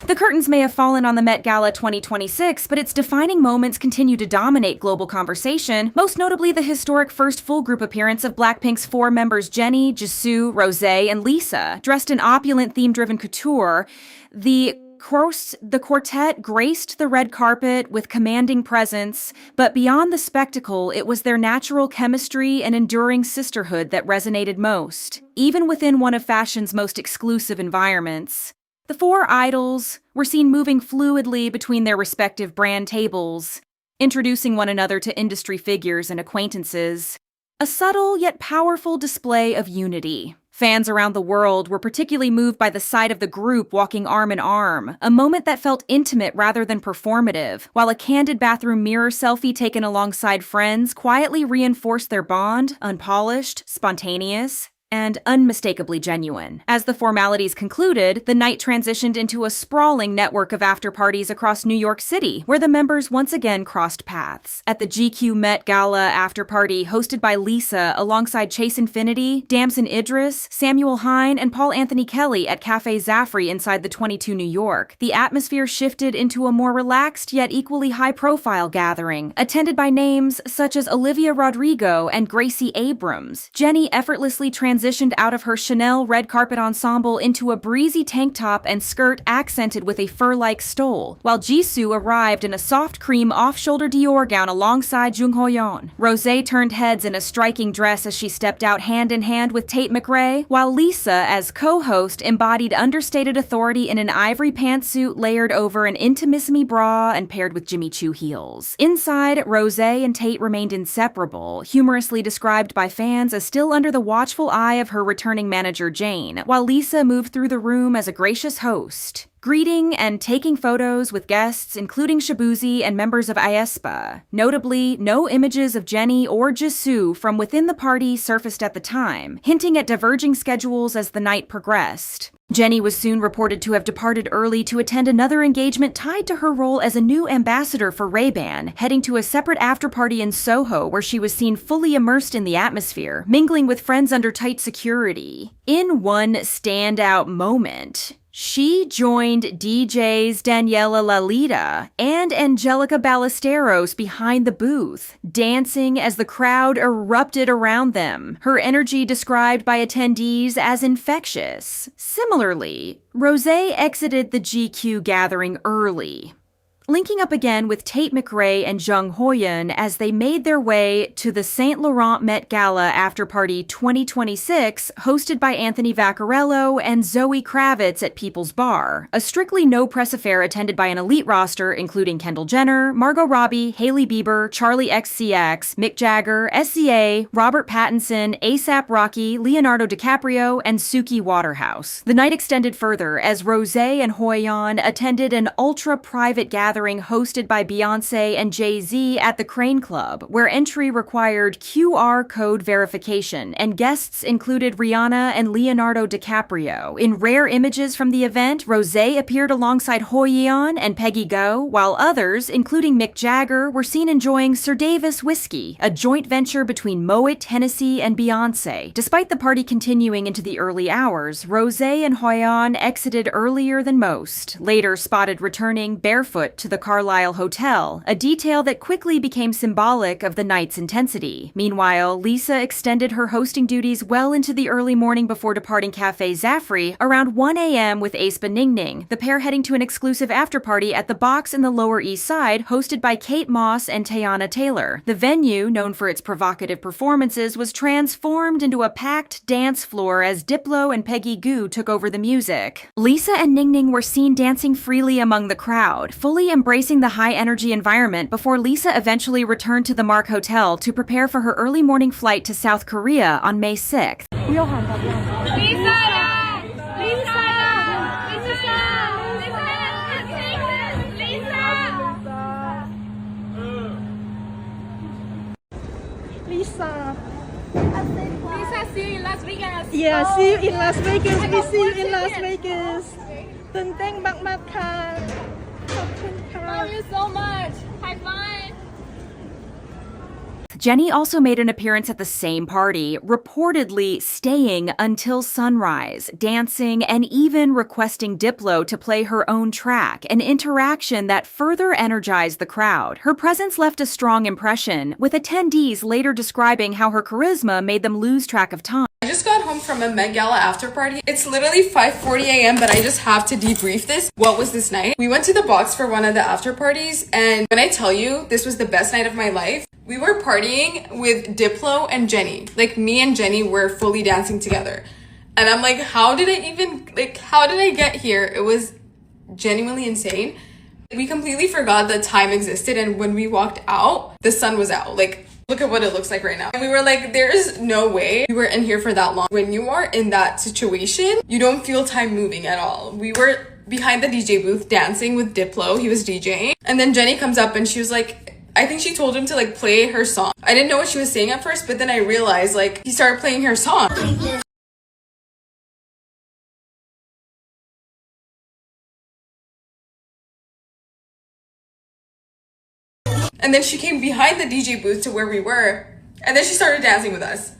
The curtains may have fallen on the Met Gala 2026, but its defining moments continue to dominate global conversation, most notably the historic first full group appearance of Blackpink's four members Jennie, Jisoo, Rosé, and Lisa. Dressed in opulent theme-driven couture, the quartet graced the red carpet with commanding presence, but beyond the spectacle, it was their natural chemistry and enduring sisterhood that resonated most, even within one of fashion's most exclusive environments. The four idols were seen moving fluidly between their respective brand tables, introducing one another to industry figures and acquaintances. A subtle yet powerful display of unity. Fans around the world were particularly moved by the sight of the group walking arm in arm, a moment that felt intimate rather than performative, while a candid bathroom mirror selfie taken alongside friends quietly reinforced their bond, unpolished, spontaneous, and unmistakably genuine. As the formalities concluded, the night transitioned into a sprawling network of after-parties across New York City, where the members once again crossed paths. At the GQ Met Gala after-party hosted by Lisa alongside Chase Infinity, Damson Idris, Samuel Hine, and Paul Anthony Kelly at Cafe Zaffrey inside the 22 New York, the atmosphere shifted into a more relaxed yet equally high-profile gathering, attended by names such as Olivia Rodrigo and Gracie Abrams. Jennie effortlessly transitioned out of her Chanel red carpet ensemble into a breezy tank top and skirt accented with a fur-like stole, while Jisoo arrived in a soft cream off-shoulder Dior gown alongside Jung Ho-yeon. Rosé turned heads in a striking dress as she stepped out hand-in-hand with Tate McRae, while Lisa, as co-host, embodied understated authority in an ivory pantsuit layered over an intimissimi bra and paired with Jimmy Choo heels. Inside, Rosé and Tate remained inseparable, humorously described by fans as still under the watchful eye of her returning manager Jane, while Lisa moved through the room as a gracious host, greeting and taking photos with guests including Shabuzi and members of aespa. Notably, no images of Jennie or Jisoo from within the party surfaced at the time, hinting at diverging schedules as the night progressed. Jennie was soon reported to have departed early to attend another engagement tied to her role as a new ambassador for Ray-Ban, heading to a separate after-party in Soho where she was seen fully immersed in the atmosphere, mingling with friends under tight security. In one standout moment, she joined DJs Daniela Lalita and Angelica Ballesteros behind the booth, dancing as the crowd erupted around them, her energy described by attendees as infectious. Similarly, Rosé exited the GQ gathering early, linking up again with Tate McRae and Jung Ho-yeon as they made their way to the Saint Laurent Met Gala Afterparty 2026, hosted by Anthony Vaccarello and Zoe Kravitz at People's Bar, a strictly no-press affair attended by an elite roster including Kendall Jenner, Margot Robbie, Hailey Bieber, Charlie XCX, Mick Jagger, SCA, Robert Pattinson, A$AP Rocky, Leonardo DiCaprio, and Suki Waterhouse. The night extended further as Rosé and Ho-yeon attended an ultra-private gathering hosted by Beyoncé and Jay-Z at the Crane Club, where entry required QR code verification, and guests included Rihanna and Leonardo DiCaprio. In rare images from the event, Rosé appeared alongside Ho-yeon and Peggy Go, while others, including Mick Jagger, were seen enjoying Sir Davis whiskey, a joint venture between Moet Hennessy and Beyoncé. Despite the party continuing into the early hours, Rosé and Ho-yeon exited earlier than most, later spotted returning barefoot to the Carlisle Hotel, a detail that quickly became symbolic of the night's intensity. Meanwhile, Lisa extended her hosting duties well into the early morning before departing Cafe Zaffrey around 1 a.m. with aespa Ningning, the pair heading to an exclusive after-party at the Box in the Lower East Side, hosted by Kate Moss and Teyana Taylor. The venue, known for its provocative performances, was transformed into a packed dance floor as Diplo and Peggy Gou took over the music. Lisa and Ningning were seen dancing freely among the crowd, fully embracing the high-energy environment before Lisa eventually returned to the Mark Hotel to prepare for her early morning flight to South Korea on May 6th. Lisa, see you in Las Vegas. Yeah, see you in Las Vegas. We see you in Las Vegas. ตื่นเต้นมากๆค่ะ ขอบคุณค่ะ Love you so much. High five. Jennie also made an appearance at the same party, reportedly staying until sunrise, dancing, and even requesting Diplo to play her own track, an interaction that further energized the crowd. Her presence left a strong impression, with attendees later describing how her charisma made them lose track of time. I just got home from a Met Gala after party. It's literally 5:40 a.m. but I just have to debrief this. What was this night? We went to the box for one of the after parties, and when I tell you this was the best night of my life, we were partying with Diplo and Jennie. Like, me and Jennie were fully dancing together. And I'm like, how did I get here? It was genuinely insane. We completely forgot that time existed, and when we walked out, the sun was out. Like, look at what it looks like right now. And we were like, there's no way we were in here for that long. When you are in that situation, you don't feel time moving at all. We were behind the DJ booth dancing with Diplo. He was DJing. And then Jennie comes up and she was like, I think she told him to like play her song. I didn't know what she was saying at first, but then I realized like he started playing her song. And then she came behind the DJ booth to where we were, and then she started dancing with us.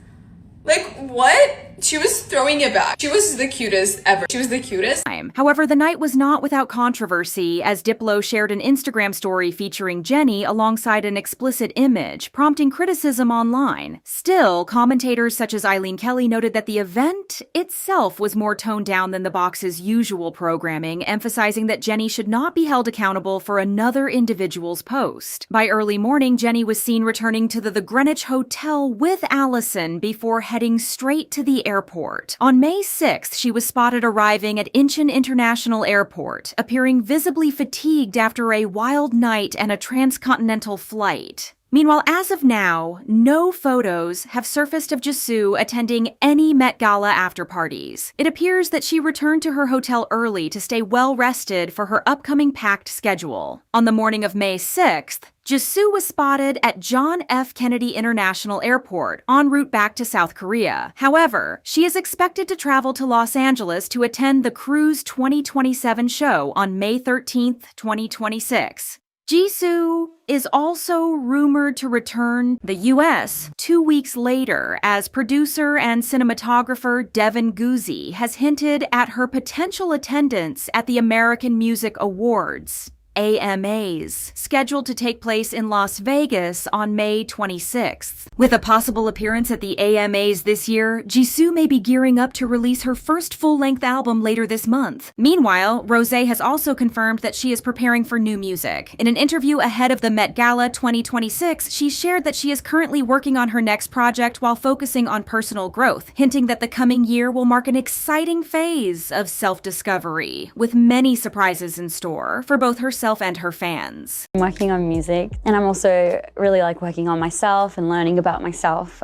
Like, what? She was throwing it back. She was the cutest ever. She was the cutest. However, the night was not without controversy, as Diplo shared an Instagram story featuring Jennie alongside an explicit image, prompting criticism online. Still, commentators such as Eileen Kelly noted that the event itself was more toned down than the box's usual programming, emphasizing that Jennie should not be held accountable for another individual's post. By early morning, Jennie was seen returning to the Greenwich Hotel with Allison before heading straight to the airport. On May 6th, she was spotted arriving at Incheon International Airport, appearing visibly fatigued after a wild night and a transcontinental flight. Meanwhile, as of now, no photos have surfaced of Jisoo attending any Met Gala after parties. It appears that she returned to her hotel early to stay well rested for her upcoming packed schedule. On the morning of May 6th, Jisoo was spotted at John F. Kennedy International Airport, en route back to South Korea. However, she is expected to travel to Los Angeles to attend the Cruise 2027 show on May 13th, 2026. Jisoo is also rumored to return the U.S. 2 weeks later, as producer and cinematographer Devin Guzzi has hinted at her potential attendance at the American Music Awards, AMAs, scheduled to take place in Las Vegas on May 26th. With a possible appearance at the AMAs this year, Jisoo may be gearing up to release her first full-length album later this month. Meanwhile, Rosé has also confirmed that she is preparing for new music. In an interview ahead of the Met Gala 2026, she shared that she is currently working on her next project while focusing on personal growth, hinting that the coming year will mark an exciting phase of self-discovery, with many surprises in store for both herself and her fans. I'm working on music, and I'm also really like working on myself and learning about myself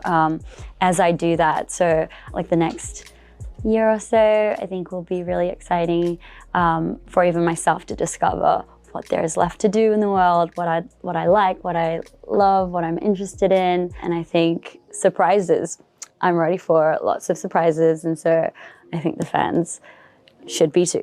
as I do that. So like the next year or so, I think will be really exciting for even myself to discover what there is left to do in the world, what I like, what I love, what I'm interested in. And I think surprises. I'm ready for lots of surprises, and so I think the fans should be too.